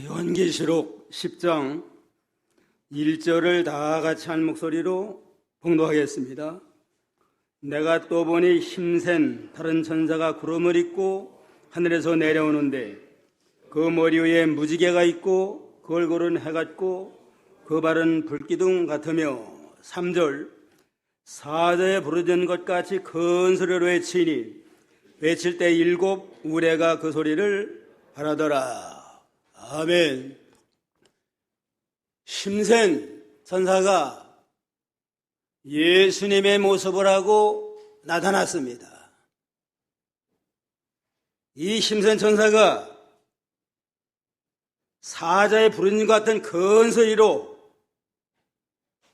요한계시록 10장 1절을 다 같이 한 목소리로 봉독하겠습니다. 내가 또 보니 힘센 다른 천사가 구름을 입고 하늘에서 내려오는데 그 머리 위에 무지개가 있고 그 얼굴은 해 같고 그 발은 불기둥 같으며 3절 사자에 부르짖는 것 같이 큰 소리로 외치니 외칠 때 7 우레가 그 소리를 하라더라. 아멘. 힘센 천사가 예수님의 모습을 하고 나타났습니다. 이 힘센 천사가 사자의 부르짖는 것 같은 큰 소리로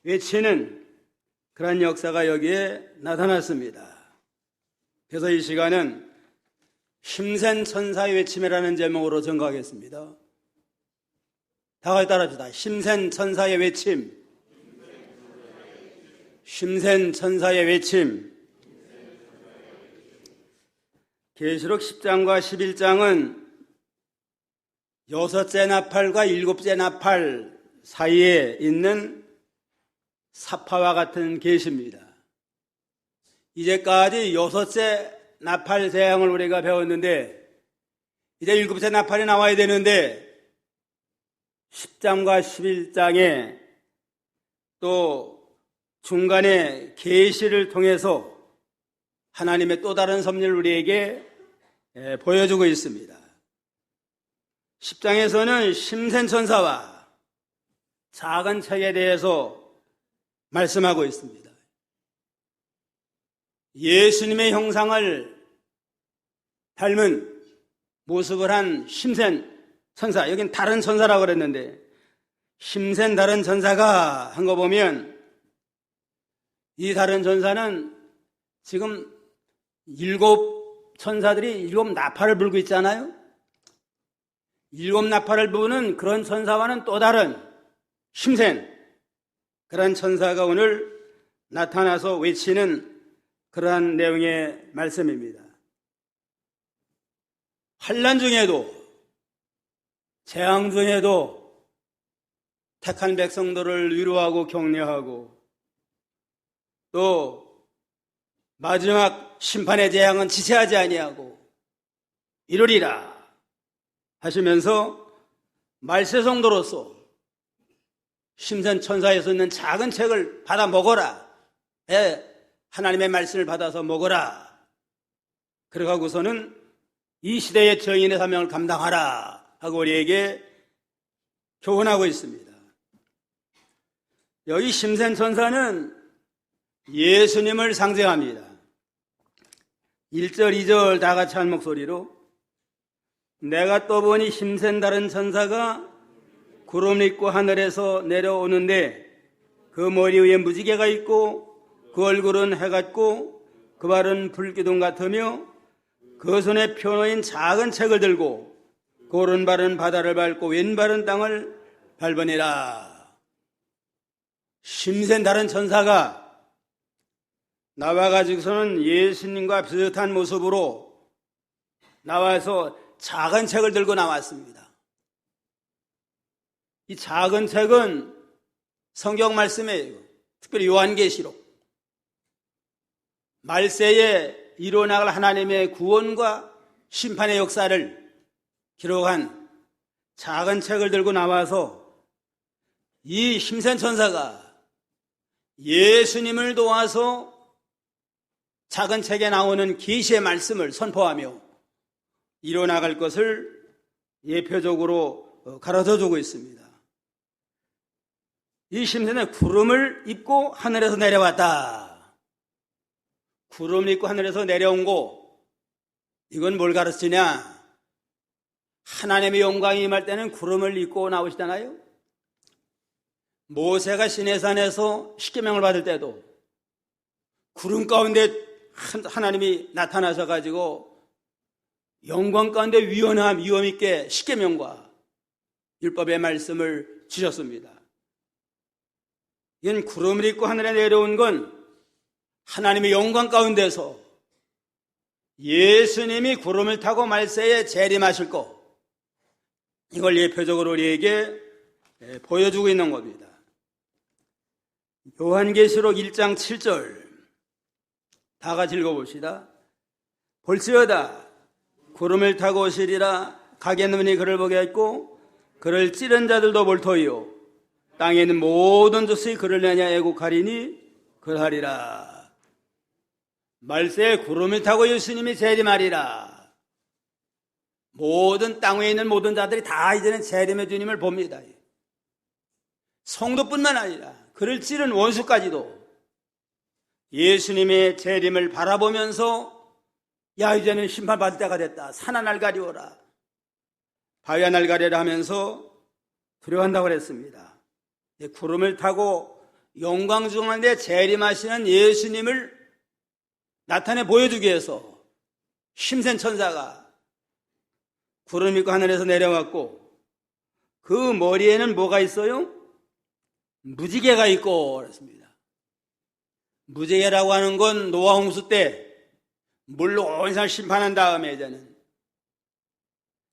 외치는 그런 역사가 여기에 나타났습니다. 그래서 이 시간은 힘센 천사의 외침이라는 제목으로 전가하겠습니다. 다 같이 따라합시다. 힘센 천사의 외침. 힘센 천사의 외침. 계시록 10장과 11장은 6째 나팔과 7째 나팔 사이에 있는 사파와 같은 계시입니다. 이제까지 6째 나팔 재앙을 우리가 배웠는데 이제 7째 나팔이 나와야 되는데 10장과 11장에 또 중간에 계시를 통해서 하나님의 또 다른 섭리를 우리에게 보여주고 있습니다. 10장에서는 힘센 천사와 작은 책에 대해서 말씀하고 있습니다. 예수님의 형상을 닮은 모습을 한 힘센 천사, 여긴 다른 천사라고 그랬는데 힘센 다른 천사가 한 거 보면 이 다른 천사는 지금 7 천사들이 7 나팔을 불고 있잖아요. 7 나팔을 부는 그런 천사와는 또 다른 힘센 그런 천사가 오늘 나타나서 외치는 그러한 내용의 말씀입니다. 환난 중에도 재앙 중에도 택한 백성들을 위로하고 격려하고 또 마지막 심판의 재앙은 지체하지 아니하고 이루리라 하시면서 말세성도로서 힘센 천사에서 있는 작은 책을 받아 먹어라. 하나님의 말씀을 받아서 먹어라. 그러고서는 이 시대의 정인의 사명을 감당하라 하고 우리에게 교훈하고 있습니다. 여기 힘센 천사는 예수님을 상징합니다. 1절, 2절 다 같이 한 목소리로 내가 또 보니 힘센 다른 천사가 구름 입고 하늘에서 내려오는데 그 머리 위에 무지개가 있고 그 얼굴은 해 같고 그 발은 불기둥 같으며 그 손에 펴놓인 작은 책을 들고 그 오른발은 바다를 밟고 왼발은 땅을 밟으니라. 힘센 다른 천사가 나와가지고서는 예수님과 비슷한 모습으로 나와서 작은 책을 들고 나왔습니다. 이 작은 책은 성경 말씀이에요. 특별히 요한계시록. 말세에 일어날 하나님의 구원과 심판의 역사를 기록한 작은 책을 들고 나와서 이 힘센 천사가 예수님을 도와서 작은 책에 나오는 계시의 말씀을 선포하며 이뤄나갈 것을 예표적으로 가르쳐주고 있습니다. 이 힘센은 구름을 입고 하늘에서 내려왔다. 구름을 입고 하늘에서 내려온 거, 이건 뭘 가르치냐? 하나님의 영광이 임할 때는 구름을 입고 나오시잖아요. 모세가 시내산에서 십계명을 받을 때도 구름 가운데 하나님이 나타나셔가지고 영광 가운데 위험 있게 십계명과 율법의 말씀을 주셨습니다. 이건 구름을 입고 하늘에 내려온 건 하나님의 영광 가운데서 예수님이 구름을 타고 말세에 재림하실 거, 이걸 예표적으로 우리에게 보여주고 있는 겁니다. 요한계시록 1장 7절 다 같이 읽어봅시다. 볼지어다 구름을 타고 오시리라. 각의 눈이 그를 보게 했고 그를 찌른 자들도 볼 터이요 땅에 있는 모든 족속이 그를 내냐 애국하리니 그러하리라. 말세에 구름을 타고 예수님이 재림하리라. 모든 땅 위에 있는 모든 자들이 다 이제는 재림의 주님을 봅니다. 성도뿐만 아니라 그를 찌른 원수까지도 예수님의 재림을 바라보면서 야 이제는 심판받을 때가 됐다. 산하 날 가리오라. 바위와 날 가리라 하면서 두려워한다고 그랬습니다. 구름을 타고 영광 중한데 재림하시는 예수님을 나타내 보여주기 위해서 힘센 천사가 구름 입고 하늘에서 내려왔고 그 머리에는 뭐가 있어요? 무지개가 있고 그랬습니다. 무지개라고 하는 건 노아 홍수 때 물로 온 세상을 심판한 다음에 이제는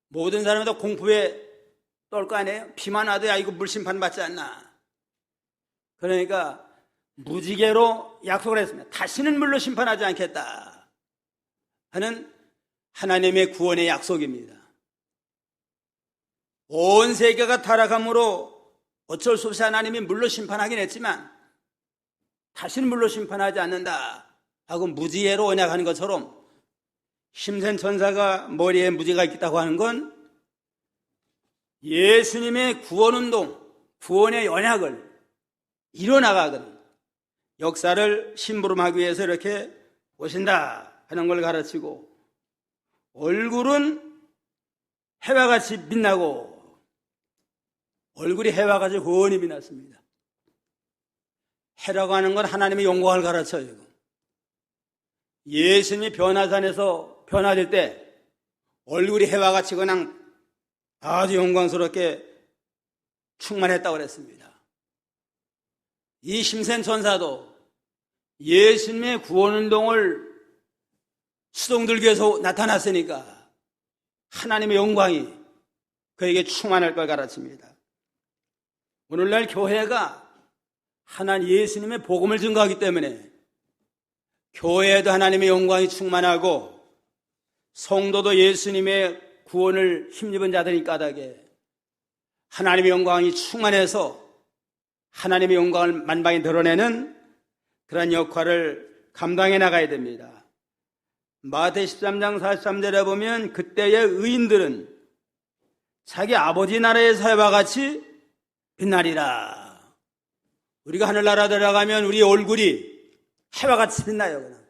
모든 사람이 다 공포에 떨 거 아니에요? 비만 와도 야 이거 물 심판 받지 않나. 그러니까 무지개로 약속을 했습니다. 다시는 물로 심판하지 않겠다 하는 하나님의 구원의 약속입니다. 온 세계가 타락함으로 어쩔 수 없이 하나님이 물로 심판하긴 했지만 다시는 물로 심판하지 않는다 하고 무지개로 언약하는 것처럼 힘센 천사가 머리에 무지개가 있다고 하는 건 예수님의 구원운동, 구원의 언약을 이뤄나가거든 역사를 심부름하기 위해서 이렇게 오신다 하는 걸 가르치고 얼굴은 해와 같이 빛나고 얼굴이 해와 같이 훤히 빛났습니다. 해라고 하는 건 하나님의 영광을 가르쳐요. 예수님이 변화산에서 변화될 때 얼굴이 해와 같이 그냥 아주 영광스럽게 충만했다고 그랬습니다. 이 힘센 천사도 예수님의 구원운동을 수동들기 위해서 나타났으니까 하나님의 영광이 그에게 충만할 걸 가르칩니다. 오늘날 교회가 하나님 예수님의 복음을 증거하기 때문에 교회에도 하나님의 영광이 충만하고 성도도 예수님의 구원을 힘입은 자들이 까닭에 하나님의 영광이 충만해서 하나님의 영광을 만방에 드러내는 그런 역할을 감당해 나가야 됩니다. 마태 13장 43절에 보면 그때의 의인들은 자기 아버지 나라의 사회와 같이 빛나리라. 우리가 하늘나라 들어가면 우리 얼굴이 해와 같이 빛나요. 그냥.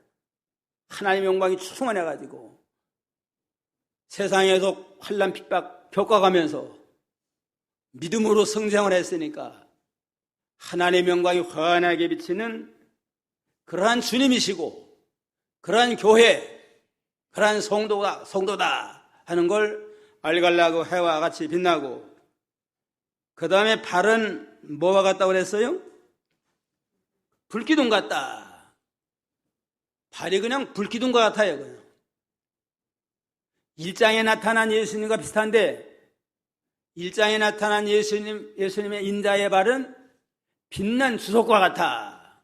하나님의 영광이 충만해가지고 세상에서 환난 핍박 겪어가면서 믿음으로 성장을 했으니까 하나님의 영광이 환하게 비치는 그러한 주님이시고 그러한 교회, 그러한 성도다 하는 걸 알갈라고 해와 같이 빛나고 그 다음에 발은 뭐와 같다고 그랬어요? 불기둥 같다. 발이 그냥 불기둥과 같아요. 그냥. 1장에 나타난 예수님과 비슷한데 1장에 나타난 예수님의 인자의 발은 빛난 주석과 같아.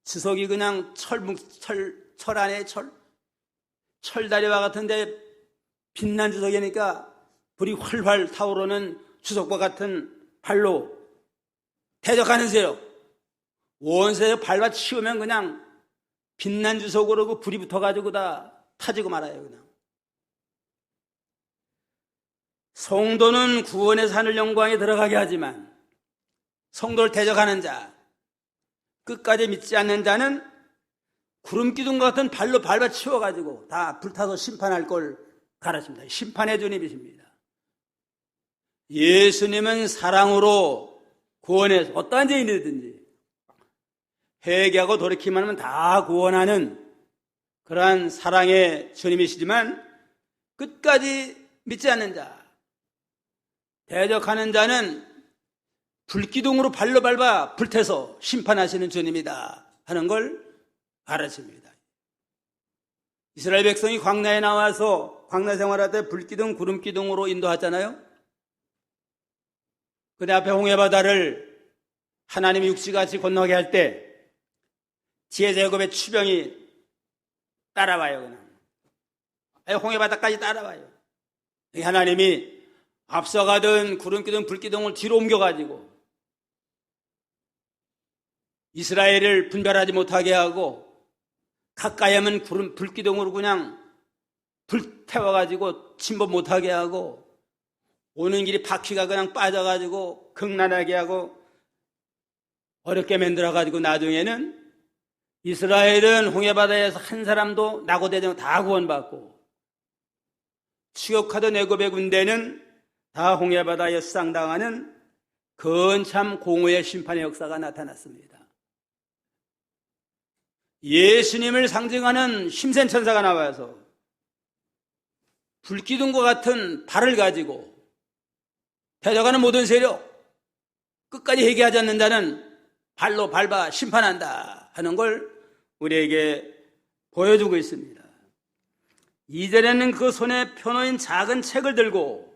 주석이 그냥 철 안에 철다리와 같은데 빛난 주석이니까 불이 활활 타오르는 주석과 같은 발로 대적하는 세력. 원세력 발과 치우면 그냥 빛난 주석으로 그 불이 붙어가지고 다 타지고 말아요. 그냥. 성도는 구원의 하늘 영광에 들어가게 하지만 성도를 대적하는 자, 끝까지 믿지 않는 자는 구름기둥 같은 발로 밟아 치워가지고 다 불타서 심판할 걸 가르칩니다. 심판의 주님이십니다. 예수님은 사랑으로 구원해서 어떠한 죄인이든지 회개하고 돌이키만 하면 다 구원하는 그러한 사랑의 주님이시지만 끝까지 믿지 않는 자, 대적하는 자는 불기둥으로 발로 밟아 불태서 심판하시는 주님이다 하는 걸 가르칩니다. 이스라엘 백성이 광야에 나와서 광야 생활할 때 불기둥, 구름기둥으로 인도하잖아요. 근데 앞에 홍해바다를 하나님이 육지같이 건너게 할 때 지혜제곱의 추병이 따라와요. 그냥 홍해바다까지 따라와요. 하나님이 앞서가던 구름기둥, 불기둥을 뒤로 옮겨가지고 이스라엘을 분별하지 못하게 하고 가까이 하면 불기둥으로 그냥 불태워가지고 침범 못하게 하고 오는 길이 바퀴가 그냥 빠져가지고 극난하게 하고 어렵게 만들어가지고 나중에는 이스라엘은 홍해바다에서 한 사람도 나고대장 다 구원받고 추격하던 애굽의 군대는 다 홍해바다에 수상당하는 근참 공의의 심판의 역사가 나타났습니다. 예수님을 상징하는 힘센 천사가 나와서 불기둥과 같은 발을 가지고 대적하는 모든 세력, 끝까지 회개하지 않는 자는 발로 밟아 심판한다 하는 걸 우리에게 보여주고 있습니다. 이전에는 그 손에 펴놓인 작은 책을 들고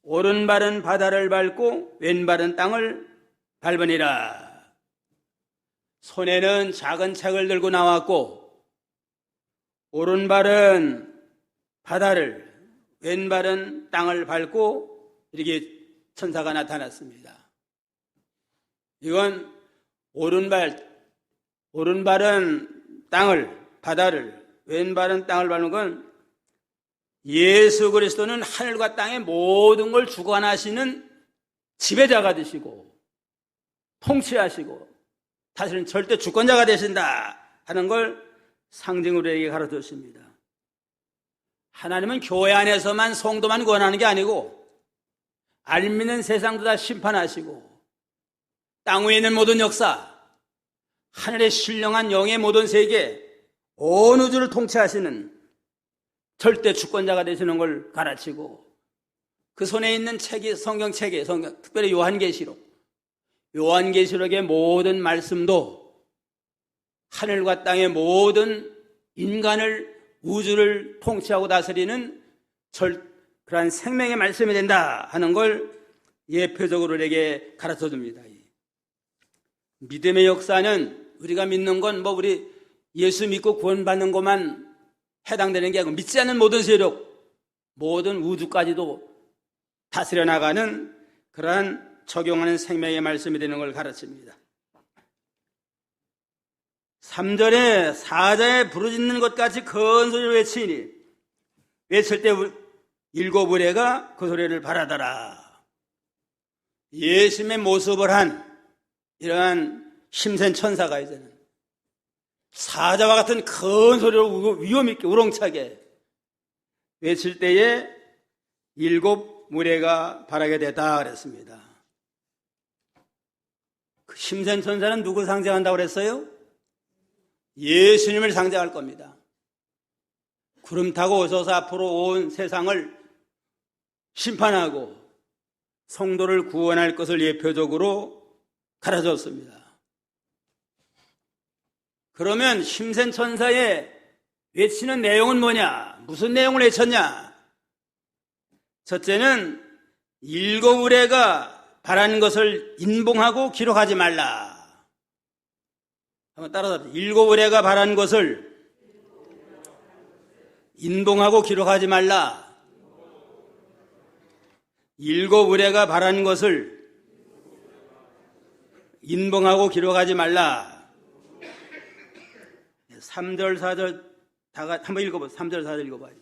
오른발은 바다를 밟고 왼발은 땅을 밟으니라. 손에는 작은 책을 들고 나왔고 오른발은 바다를 왼발은 땅을 밟고 이렇게 천사가 나타났습니다. 이건 오른발은 땅을, 바다를, 왼발은 땅을 밟는 건 예수 그리스도는 하늘과 땅의 모든 걸 주관하시는 지배자가 되시고 통치하시고 다시는 절대 주권자가 되신다 하는 걸 상징으로 우리에게 가르쳐 주십니다. 하나님은 교회 안에서만 성도만 구원하는 게 아니고 알 믿는 세상도 다 심판하시고 땅 위에 있는 모든 역사, 하늘의 신령한 영의 모든 세계, 온 우주를 통치하시는 절대 주권자가 되시는 걸 가르치고 그 손에 있는 책이 성경책이 특별히 요한계시록의 모든 말씀도 하늘과 땅의 모든 인간을 우주를 통치하고 다스리는 그러한 생명의 말씀이 된다 하는 걸 예표적으로 우리에게 가르쳐 줍니다. 믿음의 역사는 우리가 믿는 건 우리 예수 믿고 구원받는 것만 해당되는 게 아니고 믿지 않는 모든 세력, 모든 우주까지도 다스려 나가는 그러한 적용하는 생명의 말씀이 되는 걸 가르칩니다. 3절에 사자에 부르짖는 것 같이 큰 소리로 외치니 외칠 때 일곱 의뢰가 그 소리를 바라더라. 예수님의 모습을 한 이러한 힘센 천사가 이제는 사자와 같은 큰 소리로 위험있게 우렁차게 외칠 때에 일곱 무리가 바라게 됐다 그랬습니다. 그 힘센 천사는 누구 상징한다고 그랬어요? 예수님을 상징할 겁니다. 구름 타고 오셔서 앞으로 온 세상을 심판하고 성도를 구원할 것을 예표적으로 가르쳤습니다. 그러면 힘센 천사의 외치는 내용은 뭐냐? 무슨 내용을 외쳤냐? 첫째는 일곱 의뢰가 바라는 것을 인봉하고 기록하지 말라. 한번 따라서 일곱 의뢰가 바라는 것을 인봉하고 기록하지 말라. 일곱 의뢰가 바라는 것을 인봉하고 기록하지 말라. 3절, 4절 다 같이 한번 읽어봐요. 3절, 4절 읽어봐요.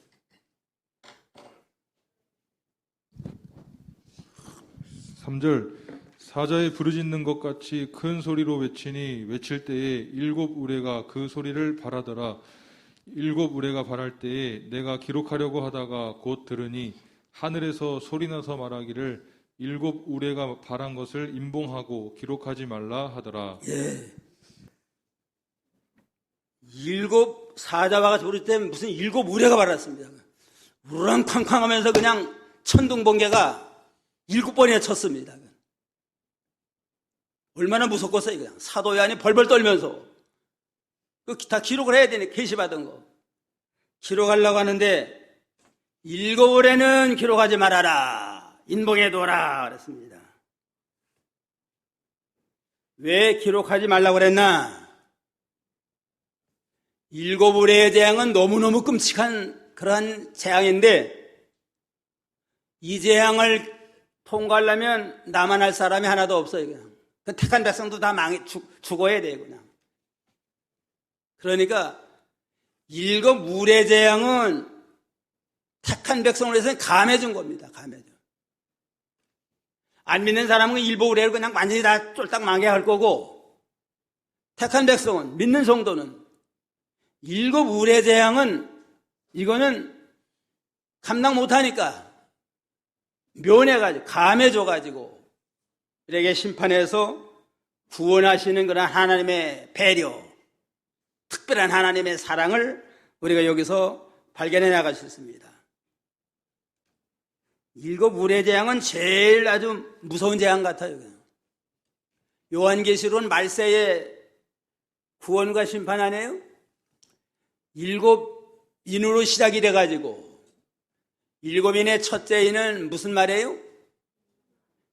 사자에 부르짖는 것 같이 큰 소리로 외치니 외칠 때에 일곱 의뢰가 그 소리를 바라더라. 일곱 의뢰가 바랄 때에 내가 기록하려고 하다가 곧 들으니 하늘에서 소리나서 말하기를 일곱 의뢰가 바란 것을 인봉하고 기록하지 말라 하더라. 예. 일곱 사자와 같이 부를 때 무슨 일곱 의뢰가 바랐습니다. 우렁쾅쾅 하면서 그냥 천둥번개가 7번이나 쳤습니다. 얼마나 무섭겠어요. 그냥 사도의 안이 벌벌 떨면서 다 기록을 해야 되네. 계시받은 거 기록하려고 하는데 7월에는 기록하지 말아라. 인봉에 둬라. 그랬습니다. 왜 기록하지 말라고 그랬나? 7월의 재앙은 너무너무 끔찍한 그러한 재앙인데, 이 재앙을 통과하려면 나만 할 사람이 하나도 없어요. 그냥. 그 택한 백성도 다 죽어야 돼요. 그냥. 그러니까 7물의 재앙은 택한 백성을 위해서는 감해준 겁니다. 감해준. 안 믿는 사람은 7우레를 그냥 완전히 다 쫄딱 망해할 거고, 택한 백성은, 믿는 성도는 7울의 재앙은 이거는 감당 못하니까 면해가지고 감해줘가지고 우리에게 심판해서 구원하시는 그런 하나님의 배려, 특별한 하나님의 사랑을 우리가 여기서 발견해 나갈 수 있습니다. 7울의 재앙은 제일 아주 무서운 재앙 같아요. 요한계시록은 말세의 구원과 심판 아니에요? 7인으로 시작이 돼가지고 7인의 첫째 인은 무슨 말이에요?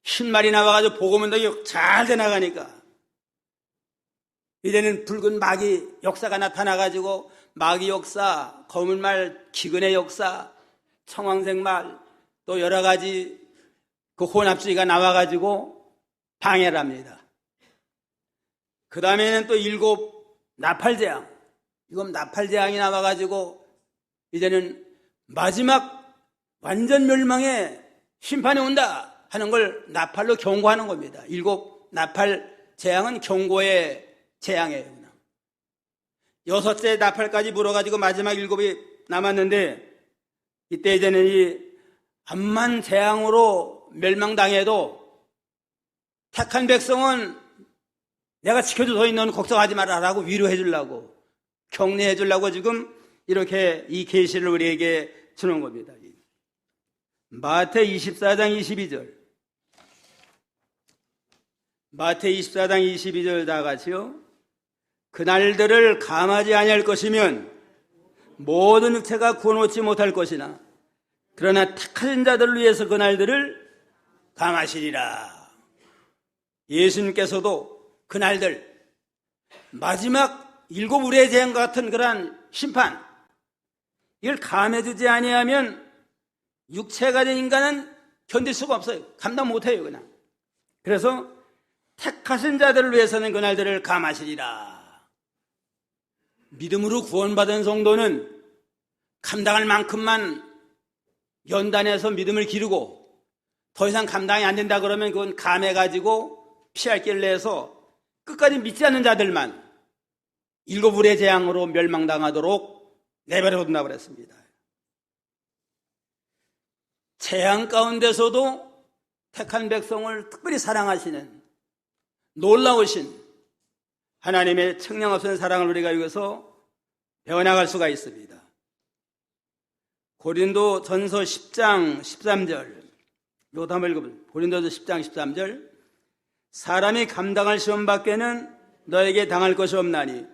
흰말이 나와가지고 복음운동이 잘 돼나가니까 이제는 붉은 마귀 역사가 나타나가지고 마귀 역사, 검은말 기근의 역사, 청황색말 또 여러 가지 그 혼합주의가 나와가지고 방해를 합니다. 그 다음에는 또 7 나팔재앙. 이건 나팔재앙이 나와가지고 이제는 마지막 완전 멸망의 심판이 온다 하는 걸 나팔로 경고하는 겁니다. 7 나팔재앙은 경고의 재앙이에요. 6째 나팔까지 불어가지고 마지막 7이 남았는데 이때 이제는 이 암만 재앙으로 멸망당해도 택한 백성은 내가 지켜줘서 너는 걱정하지 말아라고 위로해 주려고 격려해 주려고 지금 이렇게 이 계시를 우리에게 주는 겁니다. 마태 24장 22절 마태 24장 22절 다 같이요. 그날들을 감하지 아니할 것이면 모든 육체가 구원 얻지 못할 것이나 그러나 택하신 자들을 위해서 그날들을 감하시리라. 예수님께서도 그날들 마지막 7울의 재앙 같은 그러한 심판 이걸 감해주지 아니하면 육체가 된 인간은 견딜 수가 없어요. 감당 못해요 그냥. 그래서 택하신 자들을 위해서는 그날들을 감하시리라. 믿음으로 구원받은 성도는 감당할 만큼만 연단해서 믿음을 기르고 더 이상 감당이 안 된다 그러면 그건 감해가지고 피할 길을 내서 끝까지 믿지 않는 자들만 7울의 재앙으로 멸망당하도록 내버려 둔다고 그랬습니다. 재앙 가운데서도 택한 백성을 특별히 사랑하시는 놀라우신 하나님의 청량 없는 사랑을 우리가 여기서 배워나갈 수가 있습니다. 고린도 전서 10장 13절 이것도 한번 읽어보세요. 고린도서 10장 13절 사람이 감당할 시험 밖에는 너에게 당할 것이 없나니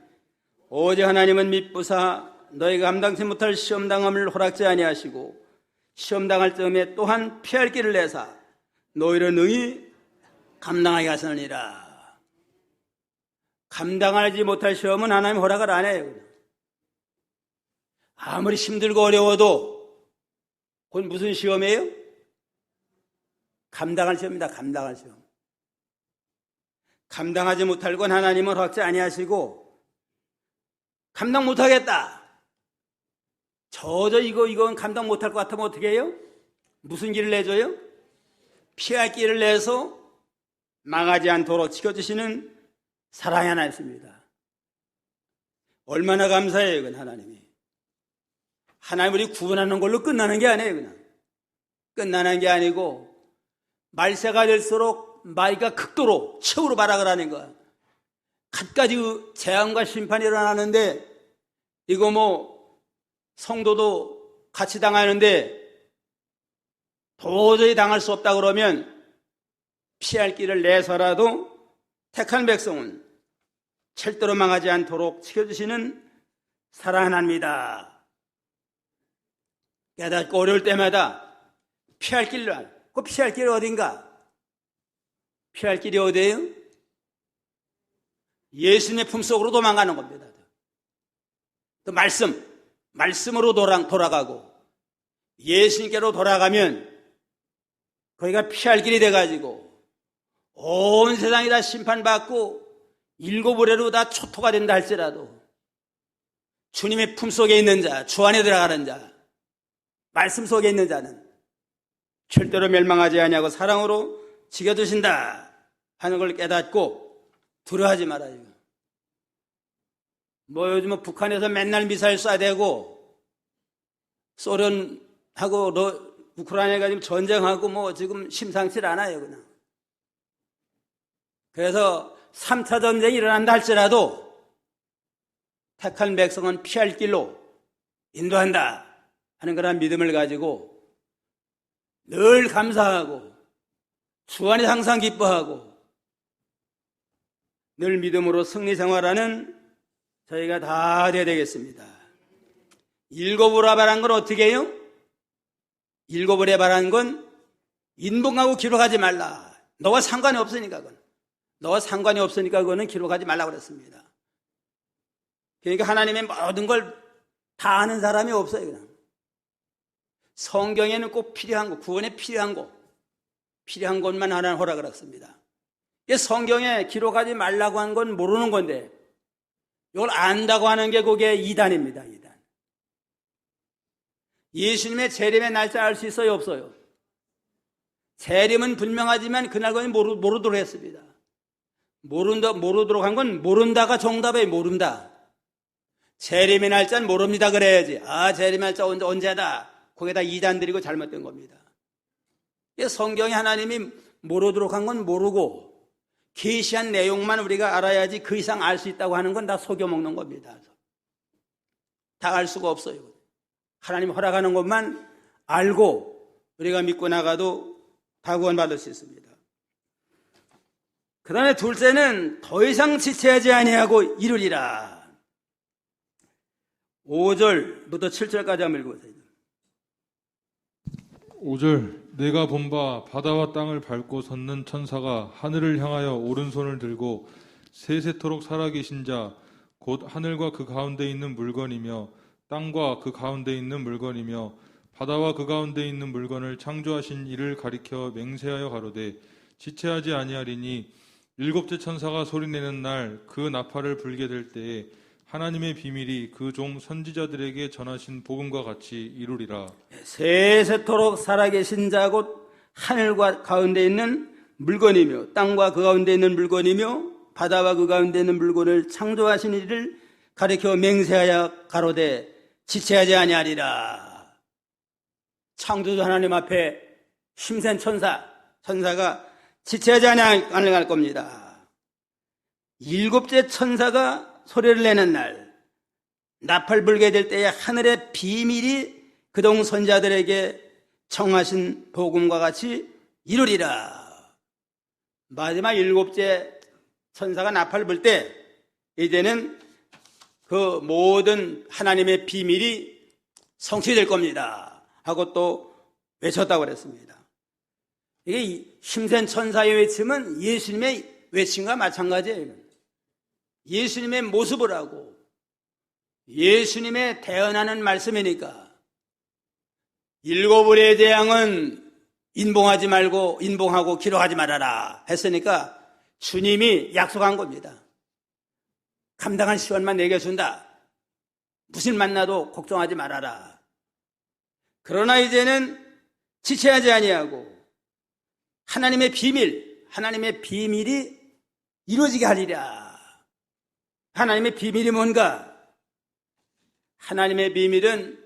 오직 하나님은 미쁘사 너희가 감당치 못할 시험당함을 허락지 아니하시고 시험당할 즈음에 또한 피할 길을 내사 너희를 능히 감당하게 하시느니라. 감당하지 못할 시험은 하나님 허락을 안 해요. 아무리 힘들고 어려워도 그건 무슨 시험이에요? 감당할 시험입니다. 감당할 시험. 감당하지 못할 건 하나님은 허락지 아니하시고 감당 못하겠다. 이건 감당 못할 것 같으면 어떻게 해요? 무슨 길을 내줘요? 피할 길을 내서 망하지 않도록 지켜주시는 사랑이 하나 있습니다. 얼마나 감사해요, 이건 하나님이. 하나님 우리 구원하는 걸로 끝나는 게 아니에요, 그냥. 끝나는 게 아니고, 말세가 될수록 마귀가 극도로 최후로 발악을 하는 거야. 갖가지 재앙과 심판이 일어나는데, 이거 성도도 같이 당하는데, 도저히 당할 수 없다 그러면, 피할 길을 내서라도 택한 백성은 절대로 망하지 않도록 지켜주시는 사랑 하나님이다. 깨닫고 어려울 때마다 피할 길로 하는. 그 피할 길이 어딘가? 피할 길이 어디예요? 예수님의 품속으로 도망가는 겁니다. 또 말씀으로 돌아가고 예수님께로 돌아가면 거기가 피할 길이 돼가지고 온 세상이 다 심판받고 일곱 의례로 다 초토가 된다 할지라도 주님의 품속에 있는 자, 주 안에 들어가는 자, 말씀 속에 있는 자는 절대로 멸망하지 아니하고 사랑으로 지켜주신다 하는 걸 깨닫고 두려워하지 말아요. 뭐 요즘 북한에서 맨날 미사일 쏴대고 소련하고 우크라이나가 지금 전쟁하고 뭐 지금 심상치 않아요, 그냥. 그래서 3차 전쟁이 일어난다 할지라도 택한 백성은 피할 길로 인도한다 하는 그런 믿음을 가지고 늘 감사하고 주 안에 항상 기뻐하고 늘 믿음으로 승리 생활하는 저희가 다 되어야 되겠습니다. 일곱으로 바란 건 어떻게 해요? 일곱으로 바란 건 인봉하고 기록하지 말라. 너와 상관이 없으니까 그건. 너와 상관이 없으니까 그거는 기록하지 말라고 그랬습니다. 그러니까 하나님의 모든 걸 다 아는 사람이 없어요, 그냥. 성경에는 꼭 필요한 거, 구원에 필요한 것만 하나님 허락을 했습니다. 성경에 기록하지 말라고 한 건 모르는 건데 이걸 안다고 하는 게 그게 이단입니다. 이단. 예수님의 재림의 날짜 알 수 있어요? 없어요? 재림은 분명하지만 그날 거는 모르도록 했습니다. 모르도록 한 건 모른다가 정답이에요. 모른다. 재림의 날짜는 모릅니다 그래야지. 재림의 날짜 언제다. 거기다 이단 드리고 잘못된 겁니다. 성경에 하나님이 모르도록 한 건 모르고 계시한 내용만 우리가 알아야지 그 이상 알 수 있다고 하는 건 다 속여먹는 겁니다. 다 알 수가 없어요. 하나님 허락하는 것만 알고 우리가 믿고 나가도 다 구원받을 수 있습니다. 그 다음에 둘째는 더 이상 지체하지 아니하고 이루리라. 5절부터 7절까지 한번 읽어보세요. 5절 내가 본 바 바다와 땅을 밟고 섰는 천사가 하늘을 향하여 오른손을 들고 세세토록 살아계신 자 곧 하늘과 그 가운데 있는 물건이며 땅과 그 가운데 있는 물건이며 바다와 그 가운데 있는 물건을 창조하신 이를 가리켜 맹세하여 가로되 지체하지 아니하리니 일곱째 천사가 소리내는 날 그 나팔을 불게 될 때에 하나님의 비밀이 그 종 선지자들에게 전하신 복음과 같이 이루리라. 세세토록 살아계신 자 곧 하늘과 가운데 있는 물건이며 땅과 그 가운데 있는 물건이며 바다와 그 가운데 있는 물건을 창조하신 이를 가리켜 맹세하여 가로되 지체하지 아니하리라. 창조주 하나님 앞에 힘센 천사가 지체하지 아니할 겁니다. 일곱째 천사가 소리를 내는 날 나팔 불게 될 때에 하늘의 비밀이 그동 선자들에게 청하신 복음과 같이 이루리라. 마지막 일곱째 천사가 나팔을 불 때 이제는 그 모든 하나님의 비밀이 성취될 겁니다 하고 또 외쳤다고 그랬습니다. 이게 힘센 천사의 외침은 예수님의 외침과 마찬가지예요. 예수님의 모습을 하고 예수님의 대언하는 말씀이니까 일곱 의례의 재앙은 인봉하지 말고 인봉하고 기록하지 말아라 했으니까 주님이 약속한 겁니다. 감당할 시간만 내게 준다. 무슨 만나도 걱정하지 말아라. 그러나 이제는 지체하지 아니하고 하나님의 비밀이 이루어지게 하리라. 하나님의 비밀이 뭔가? 하나님의 비밀은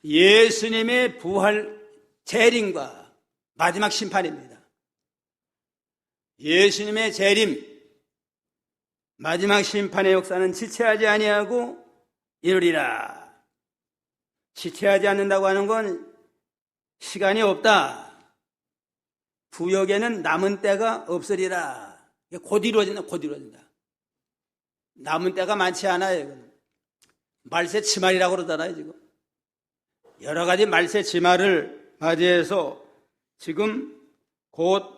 예수님의 부활 재림과 마지막 심판입니다. 예수님의 재림, 마지막 심판의 역사는 지체하지 아니하고 이루리라. 지체하지 않는다고 하는 건 시간이 없다. 구역에는 남은 때가 없으리라. 곧 이루어진다. 남은 때가 많지 않아요. 말세 치말이라고 그러잖아요, 지금. 여러 가지 말세 지마를 맞이해서 지금 곧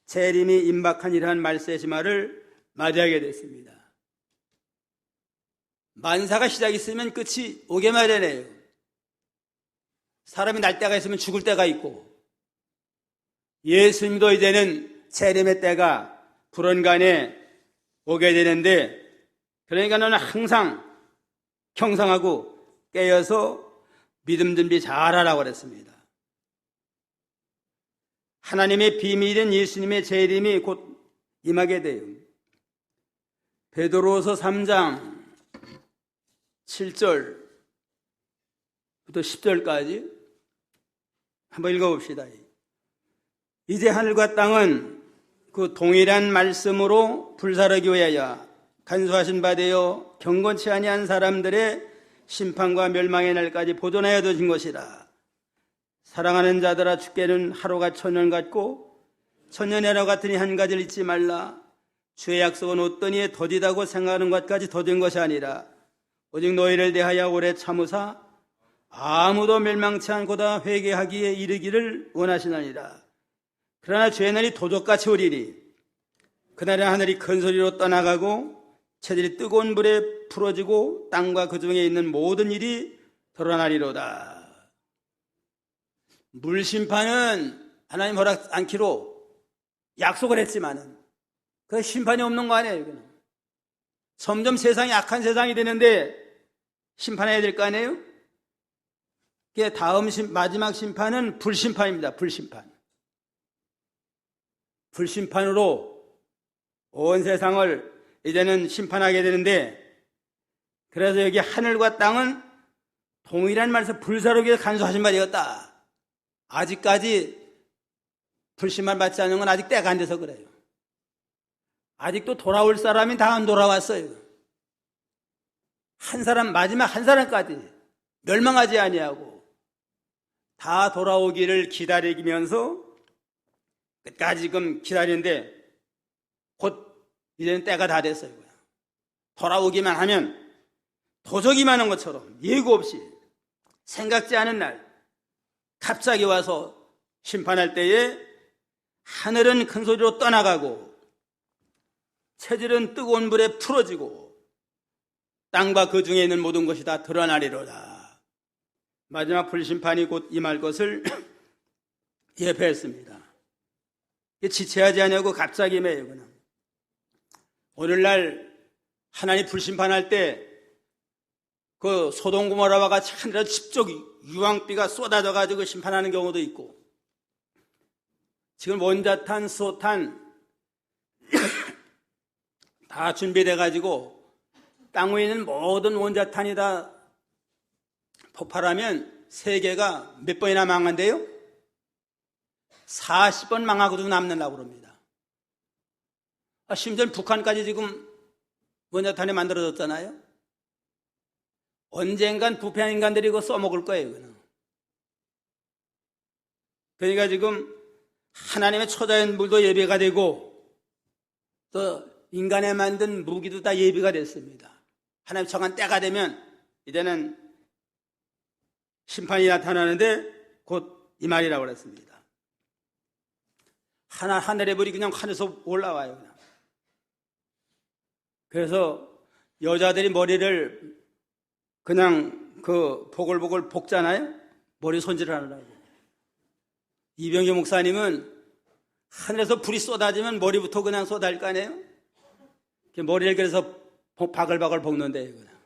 재림이 임박한 이러한 말세 지마를 맞이하게 됐습니다. 만사가 시작이 있으면 끝이 오게 마련해요. 사람이 날 때가 있으면 죽을 때가 있고, 예수님도 이제는 재림의 때가 불언간에 오게 되는데, 그러니까 너는 항상 경상하고 깨어서 믿음 준비 잘하라고 그랬습니다. 하나님의 비밀인 예수님의 재림이 곧 임하게 돼요. 베드로서 3장 7절부터 10절까지 한번 읽어봅시다. 이제 하늘과 땅은 그 동일한 말씀으로 불사르기 위하여 간수하신 바 되어 경건치 아니한 사람들의 심판과 멸망의 날까지 보존하여 두신 것이라. 사랑하는 자들아, 주께는 하루가 천년 같고 천년의 하루 같으니 한 가지를 잊지 말라. 주의 약속은 어떠니 더디다고 생각하는 것까지 더딘 것이 아니라 오직 너희를 대하여 오래 참으사 아무도 멸망치 않고다 회개하기에 이르기를 원하시나니라. 그러나 주의 날이 도적같이 오리니 그날에 하늘이 큰 소리로 떠나가고 채들이 뜨거운 불에 풀어지고 땅과 그 중에 있는 모든 일이 드러나리로다. 물심판은 하나님 허락 않기로 약속을 했지만은 그 심판이 없는 거 아니에요. 이거는. 점점 세상이 악한 세상이 되는데 심판해야 될 거 아니에요? 다음 마지막 심판은 불심판입니다. 불심판. 불심판으로 온 세상을 이제는 심판하게 되는데, 그래서 여기 하늘과 땅은 동일한 말에서 불사르기 위해서 간수하신 말이었다. 아직까지 불심판 받지 않는 건 아직 때가 안 돼서 그래요. 아직도 돌아올 사람이 다 안 돌아왔어요. 한 사람, 마지막 한 사람까지 멸망하지 아니하고 다 돌아오기를 기다리면서 끝까지 지금 기다리는데 곧 이제는 때가 다 됐어요. 돌아오기만 하면 도적이 많은 것처럼 예고 없이 생각지 않은 날 갑자기 와서 심판할 때에 하늘은 큰 소리로 떠나가고 체질은 뜨거운 불에 풀어지고 땅과 그 중에 있는 모든 것이 다 드러나리로다. 마지막 불심판이 곧 임할 것을 예표했습니다. 지체하지 않냐고 갑자기 임해요. 그냥. 오늘날 하나님 불심판할 때 그 소돔 고모라와 같이 하늘에서 집적 유황비가 쏟아져 가지고 심판하는 경우도 있고, 지금 원자탄, 수소탄 다 준비돼 가지고 땅 위에 있는 모든 원자탄이 다 폭발하면 세계가 몇 번이나 망한대요? 40번 망하고도 남는다고 그럽니다. 심지어 북한까지 지금 원자탄이 만들어졌잖아요. 언젠간 부패한 인간들이 이거 써먹을 거예요. 그냥. 그러니까 지금 하나님의 초자연물도 예비가 되고 또 인간에 만든 무기도 다 예비가 됐습니다. 하나님 정한 때가 되면 이제는 심판이 나타나는데 곧 이 말이라고 그랬습니다. 하늘의 불이 그냥 하늘에서 올라와요. 그냥. 그래서 여자들이 머리를 그냥 그 보글보글 볶잖아요. 머리 손질을 하느라고. 이병기 목사님은 하늘에서 불이 쏟아지면 머리부터 그냥 쏟아질 거 아니에요? 머리를 그래서 바글바글 볶는데요. 그냥.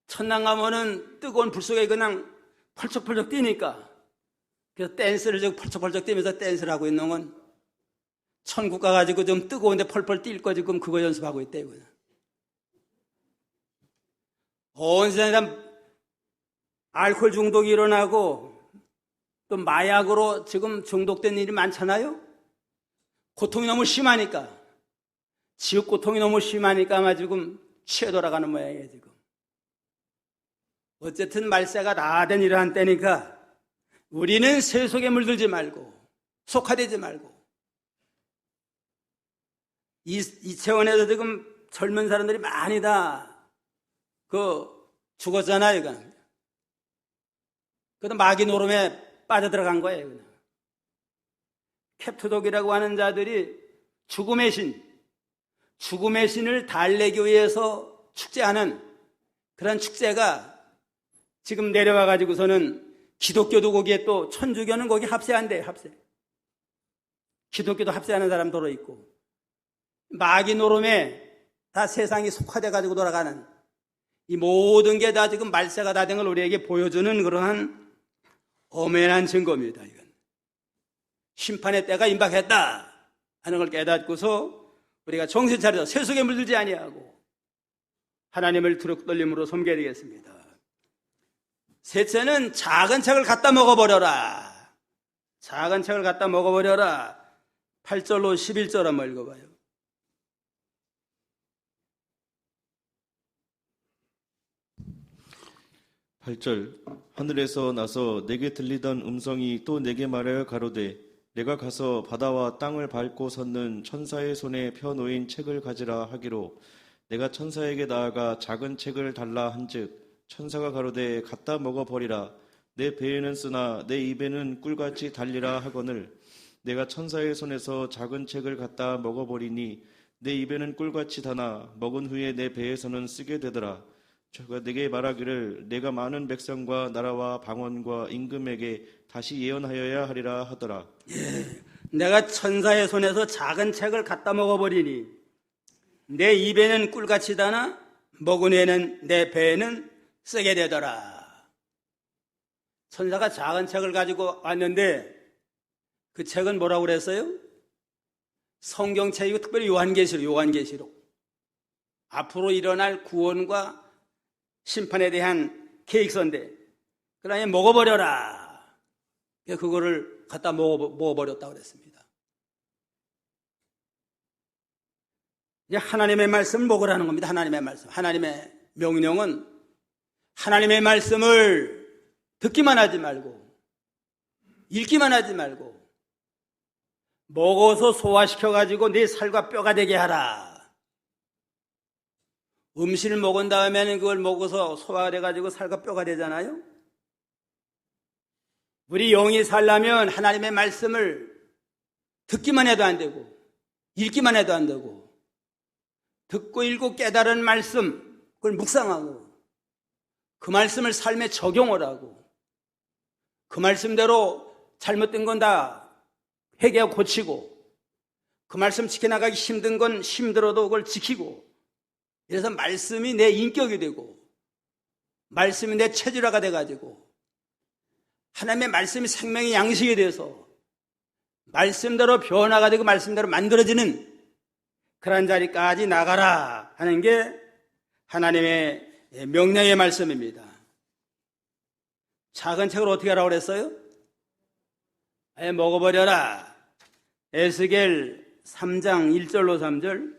천당 가면은 뜨거운 불 속에 그냥 펄쩍펄쩍 뛰니까, 그래서 댄스를 저 펄쩍펄쩍 뛰면서 댄스를 하고 있는 건 천국 가가지고 좀 뜨거운데 펄펄 뛸 거 지금 그거 연습하고 있대요. 그냥. 온 세상에 알코올 중독이 일어나고 또 마약으로 지금 중독된 일이 많잖아요. 고통이 너무 심하니까, 지옥 고통이 너무 심하니까 아마 지금 취해 돌아가는 모양이에요. 지금. 어쨌든 말세가 다 된 이러한 때니까 우리는 세속에 물들지 말고 속화되지 말고, 이 차원에서 지금 젊은 사람들이 많이 다 죽었잖아요. 그냥. 그래도 마귀 노름에 빠져들어간 거예요. 그냥. 캡트독이라고 하는 자들이 죽음의 신을 달래기 위해서 축제하는 그런 축제가 지금 내려와 가지고서는 기독교도 거기에 또 천주교는 거기 합세한대요. 합세. 기독교도 합세하는 사람 들어 있고 마귀 노름에 다 세상이 속화돼 가지고 돌아가는 이 모든 게 다 지금 말세가 다 된 걸 우리에게 보여주는 그러한 엄연한 증거입니다. 이건 심판의 때가 임박했다 하는 걸 깨닫고서 우리가 정신 차려서 세속에 물들지 아니하고 하나님을 두렵고 떨림으로 섬겨야 되겠습니다. 셋째는 작은 책을 갖다 먹어버려라. 작은 책을 갖다 먹어버려라. 8절로 11절 한번 읽어봐요. 하늘에서 나서 내게 들리던 음성이 또 내게 말하여 가로되 내가 가서 바다와 땅을 밟고 섰는 천사의 손에 펴놓인 책을 가지라 하기로 내가 천사에게 나아가 작은 책을 달라 한즉 천사가 가로되 갖다 먹어버리라 내 배에는 쓰나 내 입에는 꿀같이 달리라 하거늘 내가 천사의 손에서 작은 책을 갖다 먹어버리니 내 입에는 꿀같이 다나 먹은 후에 내 배에서는 쓰게 되더라. 저가 내게 말하기를 내가 많은 백성과 나라와 방언과 임금에게 다시 예언하여야 하리라 하더라. 내가 천사의 손에서 작은 책을 갖다 먹어버리니 내 입에는 꿀같이 다나 먹은 후에는 내 배에는 쓰게 되더라. 천사가 작은 책을 가지고 왔는데 그 책은 뭐라고 그랬어요? 성경책이고 특별히 요한계시록. 앞으로 일어날 구원과 심판에 대한 계획서인데 그러니 먹어버려라. 그거를 갖다 먹어버렸다고 그랬습니다. 이제 하나님의 말씀을 먹으라는 겁니다. 하나님의 말씀. 하나님의 명령은 하나님의 말씀을 듣기만 하지 말고 읽기만 하지 말고 먹어서 소화시켜가지고 네 살과 뼈가 되게 하라. 음식을 먹은 다음에는 그걸 먹어서 소화가 돼가지고 살과 뼈가 되잖아요. 우리 영이 살려면 하나님의 말씀을 듣기만 해도 안 되고 읽기만 해도 안 되고 듣고 읽고 깨달은 말씀 그걸 묵상하고 그 말씀을 삶에 적용을 하고 그 말씀대로 잘못된 건 다 회개하고 고치고 그 말씀 지켜나가기 힘든 건 힘들어도 그걸 지키고 이래서 말씀이 내 인격이 되고 말씀이 내 체질화가 돼가지고 하나님의 말씀이 생명의 양식이 돼서 말씀대로 변화가 되고 말씀대로 만들어지는 그런 자리까지 나가라 하는 게 하나님의 명령의 말씀입니다. 작은 책을 어떻게 하라고 그랬어요? 아예 먹어버려라. 에스겔 3장 1절로 3절.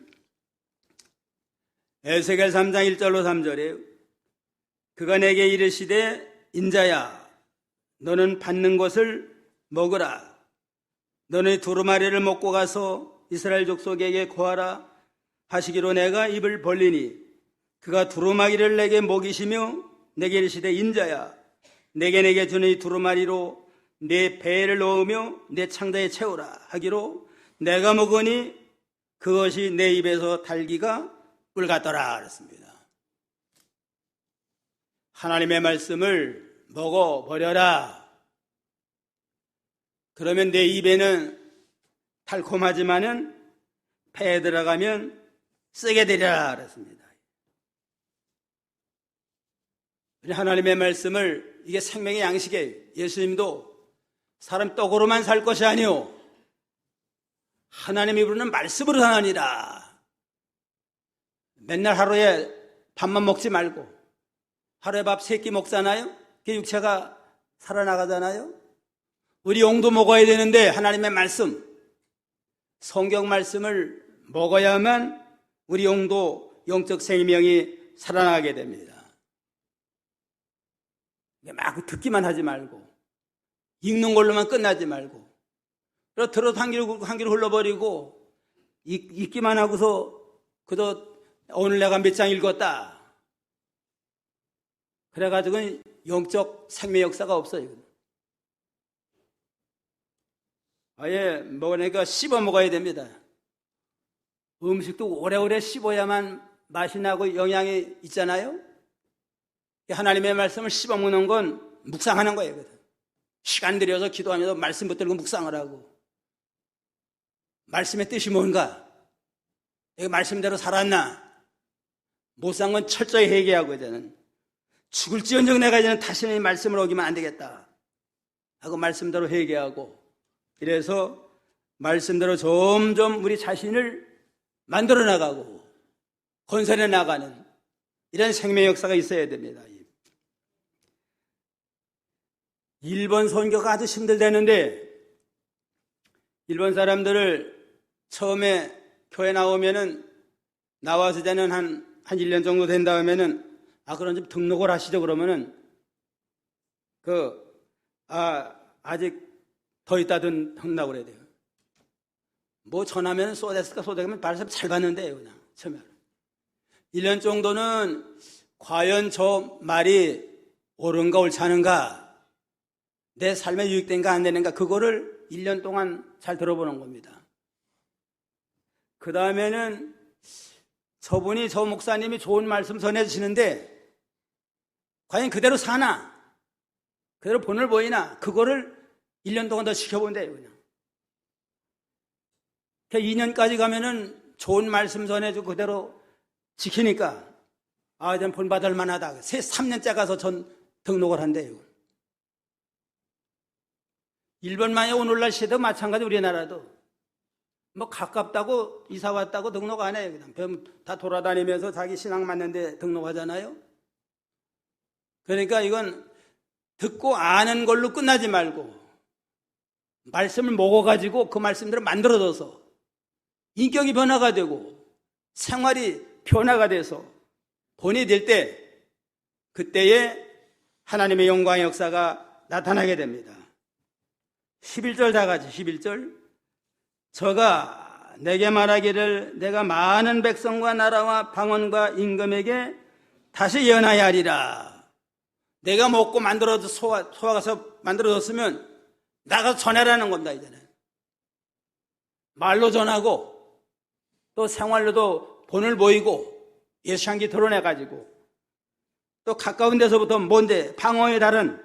에스겔 3장 1절로 3절이에요. 그가 내게 이르시되 인자야 너는 받는 것을 먹으라. 너는 두루마리를 먹고 가서 이스라엘 족속에게 고하라 하시기로 내가 입을 벌리니 그가 두루마리를 내게 먹이시며 내게 이르시되 인자야 내게 주는 이 두루마리로 내 배를 넣으며 내 창자에 채우라 하기로 내가 먹으니 그것이 내 입에서 달기가 꿀 같더라 그랬습니다. 하나님의 말씀을 먹어버려라. 그러면 내 입에는 달콤하지만은 배에 들어가면 쓰게 되리라 그랬습니다. 하나님의 말씀을 이게 생명의 양식이에요. 예수님도 사람 떡으로만 살 것이 아니오 하나님이 부르는 말씀으로 사느니라. 맨날 하루에 밥만 먹지 말고 하루에 밥 3끼 먹잖아요. 그 육체가 살아나가잖아요. 우리 영도 먹어야 되는데 하나님의 말씀 성경 말씀을 먹어야만 우리 영도 영적 생명이 살아나게 됩니다. 막 듣기만 하지 말고 읽는 걸로만 끝나지 말고 들어도 한 길 흘러버리고 읽기만 하고서 그저 오늘 내가 몇 장 읽었다 그래가지고 영적 생명 역사가 없어요. 아예 먹으니까 씹어 먹어야 됩니다. 음식도 오래오래 씹어야만 맛이 나고 영양이 있잖아요. 하나님의 말씀을 씹어 먹는 건 묵상하는 거예요. 시간 들여서 기도하면서 말씀 붙들고 묵상을 하고, 말씀의 뜻이 뭔가, 내가 말씀대로 살았나, 못 산 건 철저히 회개하고, 이제는 죽을지언정 내가 이제는 다시는 이 말씀을 어기면 안 되겠다 하고 말씀대로 회개하고, 이래서 말씀대로 점점 우리 자신을 만들어 나가고 건설해 나가는 이런 생명 역사가 있어야 됩니다. 일본 선교가 아주 힘들다는데, 일본 사람들을 처음에 교회 나오면은, 나와서 이제는 한 1년 정도 된 다음에는, 그럼 좀 등록을 하시죠. 그러면은, 아직 더 있다 등록을 해야 돼요. 뭐 전하면 쏘댔을까 쏘대면 말씀 잘 받는데요, 그냥. 처음에. 1년 정도는 과연 저 말이 옳은가 옳지 않은가, 내 삶에 유익된가 안 되는가, 그거를 1년 동안 잘 들어보는 겁니다. 그 다음에는 저분이, 저 목사님이 좋은 말씀 전해주시는데 과연 그대로 사나, 그대로 본을 보이나, 그거를 1년 동안 더 지켜본대요, 그냥. 2년까지 가면은 좋은 말씀 전해주고 그대로 지키니까, 이제 본받을 만하다. 3년째 가서 전 등록을 한대요. 일본만이 오늘날 시대도 마찬가지. 우리나라도 뭐 가깝다고 이사 왔다고 등록 안 해요. 그냥 다 돌아다니면서 자기 신앙 맞는데 등록하잖아요. 그러니까 이건 듣고 아는 걸로 끝나지 말고 말씀을 먹어가지고 그 말씀대로 만들어져서 인격이 변화가 되고 생활이 변화가 돼서 본이 될 때, 그때에 하나님의 영광의 역사가 나타나게 됩니다. 11절 다 같이, 11절. 저가 내게 말하기를 내가 많은 백성과 나라와 방언과 임금에게 다시 예언하여 하리라. 내가 먹고 만들어서 소화가서 만들어졌으면 나가서 전해라는 겁니다. 이제는 말로 전하고 또 생활로도 본을 보이고 예수 향기 드러내가지고, 또 가까운 데서부터 먼데 방언이 다른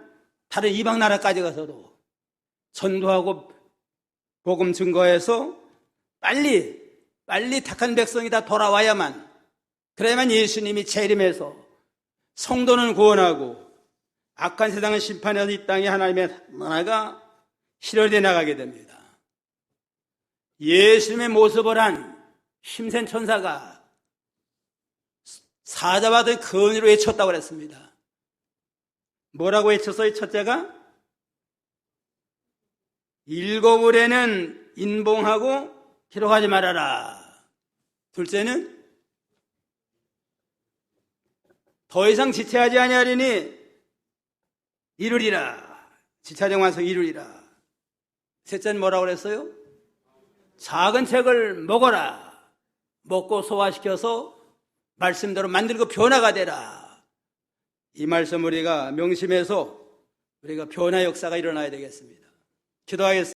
이방 나라까지 가서도 전도하고 복음 증거해서 빨리 택한 백성이 다 돌아와야만, 그래야만 예수님이 재림해서 성도는 구원하고 악한 세상을 심판해서 이 땅에 하나님의 나라가 실현되어 나가게 됩니다. 예수님의 모습을 한 힘센 천사가 사자마다 근위로 외쳤다고 그랬습니다. 뭐라고 외쳤어요? 첫째가 일곱을에는 인봉하고 기록하지 말아라. 둘째는 더 이상 지체하지 아니하리니 이루리라. 지체하지 완성 이루리라. 셋째는 뭐라고 그랬어요? 작은 책을 먹어라. 먹고 소화시켜서 말씀대로 만들고 변화가 되라. 이 말씀 우리가 명심해서 우리가 변화 역사가 일어나야 되겠습니다. 기도하겠습니다.